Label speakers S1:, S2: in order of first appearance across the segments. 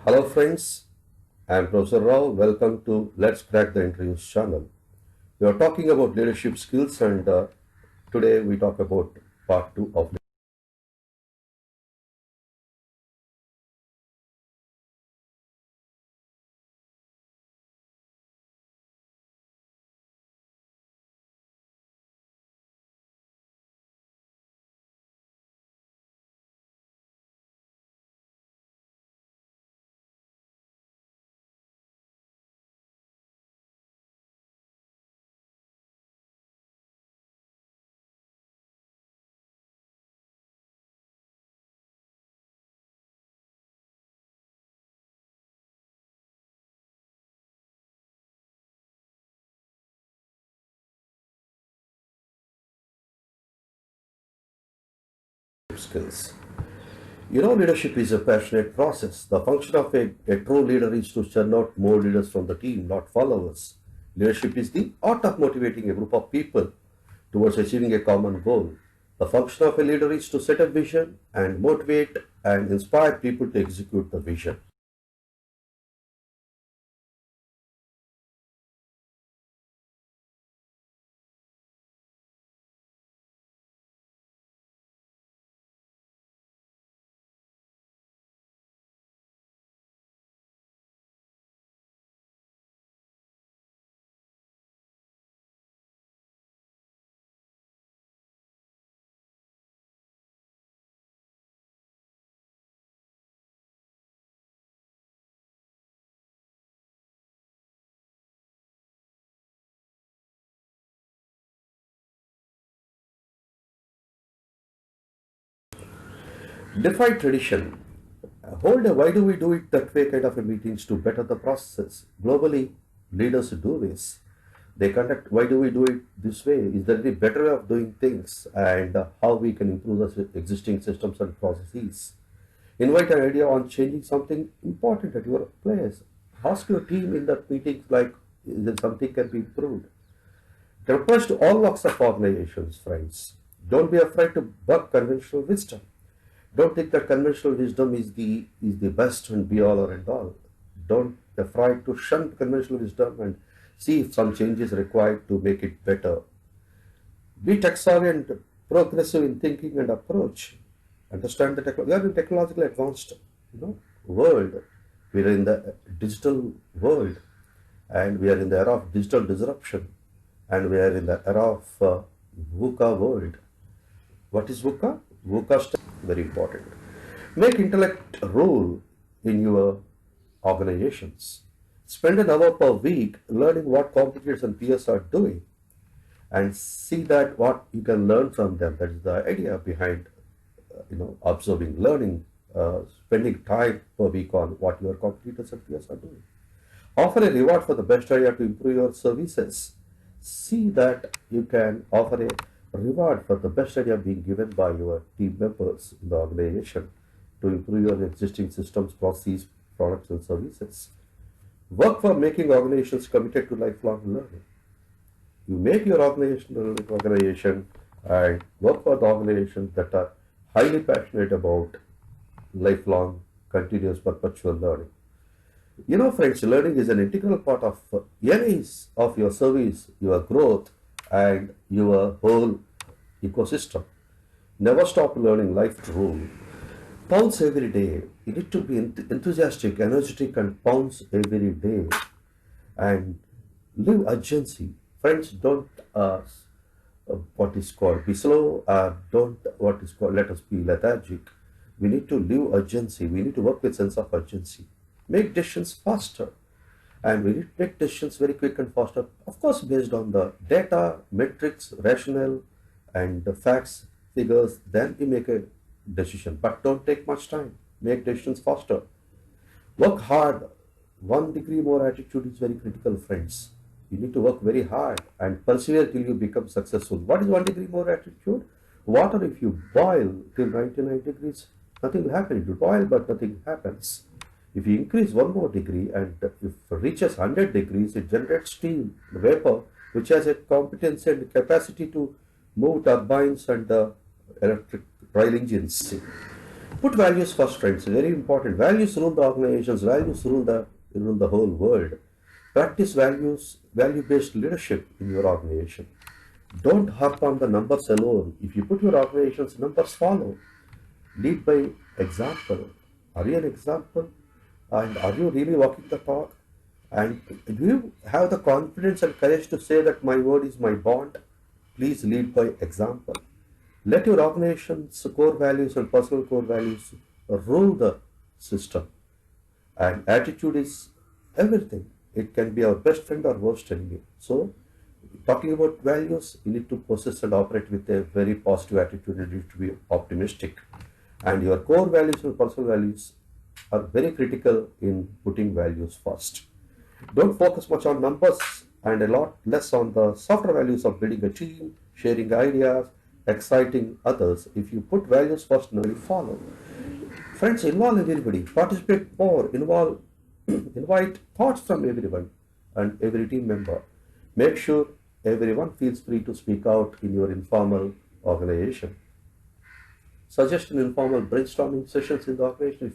S1: Hello friends, I am Professor Rao. Welcome to Let's Crack the Interviews channel. We are talking about leadership skills and today we talk about part 2 of skills. Leadership is a passionate process. The function of a true leader is to churn out more leaders from the team, not followers. Leadership is the art of motivating a group of people towards achieving a common goal. The function of a leader is to set a vision and motivate and inspire people to execute the vision. Defy tradition. Hold a why do we do it that way kind of a meetings to better the process. Globally, leaders do this. They conduct why do we do it this way? Is there any better way of doing things and how we can improve the existing systems and processes? Invite an idea on changing something important at your place. Ask your team in that meeting like is there something can be improved. It applies to all walks of organizations, friends. Don't be afraid to buck conventional wisdom. Don't think that conventional wisdom is the best and be all or end all. Don't be afraid to shun conventional wisdom and see if some change is required to make it better. Be tech savvy and progressive in thinking and approach. Understand that we are in technologically advanced, world. We are in the digital world, and we are in the era of digital disruption, and we are in the era of VUCA world. What is VUCA? VUCA stands very important. Make intellect rule in your organizations. Spend an hour per week learning what competitors and peers are doing and see that what you can learn from them. That is the idea behind observing, learning, spending time per week on what your competitors and peers are doing. Offer a reward for the best idea to improve your services. See that you can offer a reward for the best idea being given by your team members in the organization to improve your existing systems, processes, products, and services. Work for making organizations committed to lifelong learning. You make your organization and work for the organizations that are highly passionate about lifelong, continuous, perpetual learning. Friends, learning is an integral part of any of your service, your growth, and your whole ecosystem. Never stop learning, life rule. Pounce every day. You need to be enthusiastic, energetic, and pounce every day. And live urgency. Friends, don't what is called be slow. Don't what is called let us be lethargic. We need to live urgency. We need to work with sense of urgency. Make decisions faster, and we need to make decisions very quick and faster. Of course, based on the data, metrics, rationale, and the facts, figures. Then we make a decision. But don't take much time. Make decisions faster. Work hard. 1 degree more attitude is very critical, friends. You need to work very hard and persevere till you become successful. What is 1 degree more attitude? Water, if you boil till 99 degrees, nothing will happen. It will boil, but nothing happens. If you increase 1 more degree and if it reaches 100 degrees, it generates steam, vapor, which has a competency and capacity to move turbines and electric rail engines. Put values first, friends. Very important. Values rule the organizations. Values rule the whole world. Practice value-based leadership in your organization. Don't harp on the numbers alone. If you put your organization's numbers follow. Lead by example. Are you an example? And are you really walking the talk? And do you have the confidence and courage to say that my word is my bond? Please lead by example. Let your organization's core values and personal core values rule the system. And attitude is everything. It can be our best friend or worst enemy. So, talking about values, you need to possess and operate with a very positive attitude. You need to be optimistic. And your core values and personal values are very critical in putting values first. Don't focus much on numbers and a lot less on the softer values of building a team, sharing ideas, exciting others. If you put values first, now you follow. Friends, involve everybody, participate more, invite thoughts from everyone and every team member. Make sure everyone feels free to speak out in your informal organization. Suggest an informal brainstorming sessions in the organization. If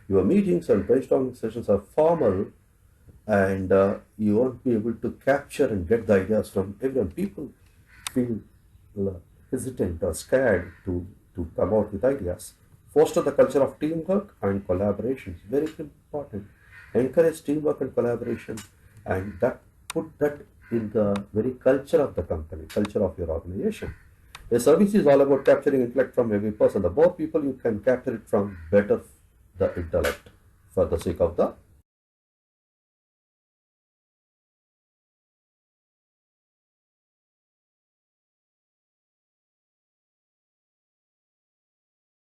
S1: your meetings and brainstorming sessions are formal and you won't be able to capture and get the ideas from everyone, people feel hesitant or scared to come out with ideas. Foster the culture of teamwork and collaboration. It's very important. Encourage teamwork and collaboration and put that in the very culture of the company, culture of your organization. A service is all about capturing intellect from every person. The more people you can capture it from, better the intellect for the sake of the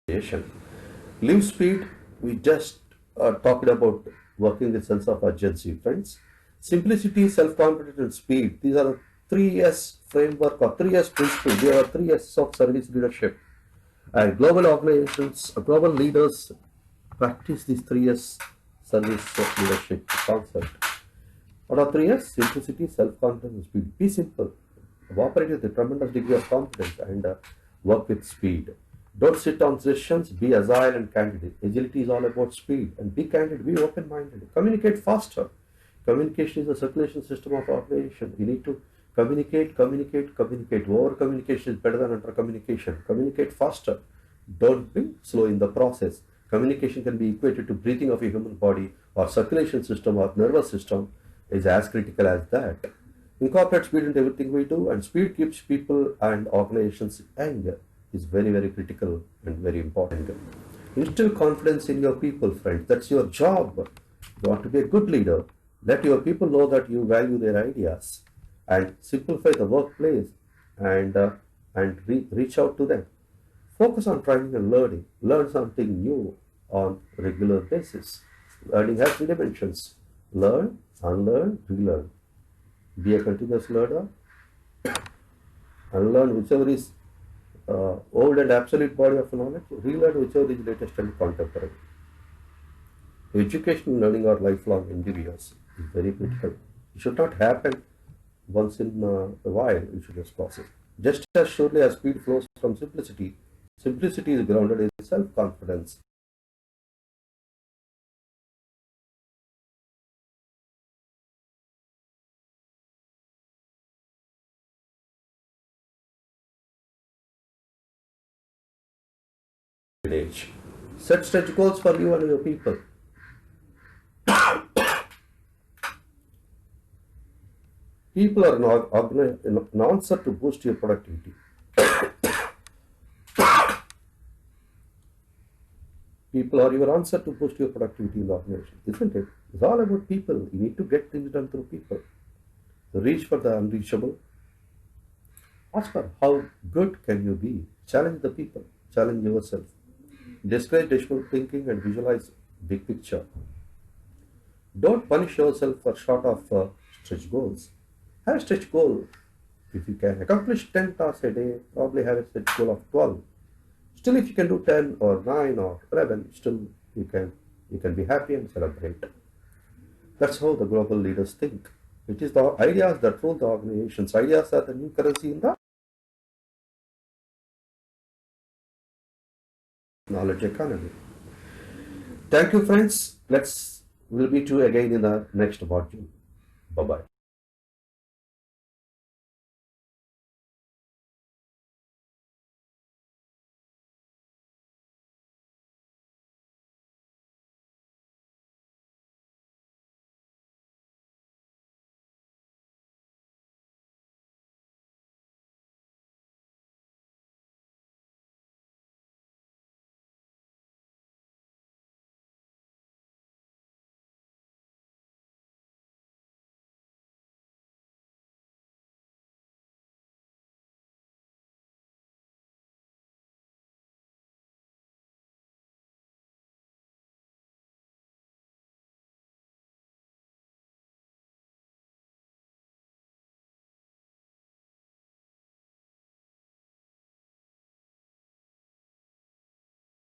S1: organization. Live speed, we just talked about working with sense of urgency, friends. Simplicity, self-confidence, and speed. These are the 3S framework or 3S principle. There are 3S of service leadership. And global organizations, global leaders practice these 3S service leadership concept. What are 3S? Simplicity, self-confidence, and speed. Be simple. Operate with a tremendous degree of confidence and work with speed. Don't sit on sessions, be agile and candid. Agility is all about speed and be candid, be open-minded. Communicate faster. Communication is a circulation system of organization. You need to communicate. Over communication is better than under communication. Communicate faster. Don't be slow in the process. Communication can be equated to breathing of a human body or circulation system or nervous system is as critical as that. Incorporate speed into everything we do, and speed keeps people and organizations young is very, very critical and very important. Instill confidence in your people, friends. That's your job. You want to be a good leader. Let your people know that you value their ideas and simplify the workplace and reach out to them. Focus on training and learning. Learn something new on regular basis. Learning has three dimensions: learn, unlearn, relearn. Be a continuous learner. Unlearn whichever is old and absolute body of knowledge. Relearn whichever is latest and contemporary. Education and learning are lifelong endeavors. Is very critical. It should not happen once in a while. It should just process. Just as surely as speed flows from simplicity, simplicity is grounded in self-confidence. Set stretch goals for you and your people. People are an answer to boost your productivity. People are your answer to boost your productivity in the organization, isn't it? It's all about people. You need to get things done through people. Reach for the unreachable. Ask for how good can you be. Challenge the people. Challenge yourself. Discourage additional thinking and visualize big picture. Don't punish yourself for short of stretch goals. Have a stretch goal. If you can accomplish 10 tasks a day, probably have a stretch goal of 12. Still, if you can do 10 or 9 or 11, still you can be happy and celebrate. That's how the global leaders think. It is the ideas that rule the organizations. Ideas are the new currency in the knowledge economy. Thank you, friends. We'll meet you again in the next module. Bye bye.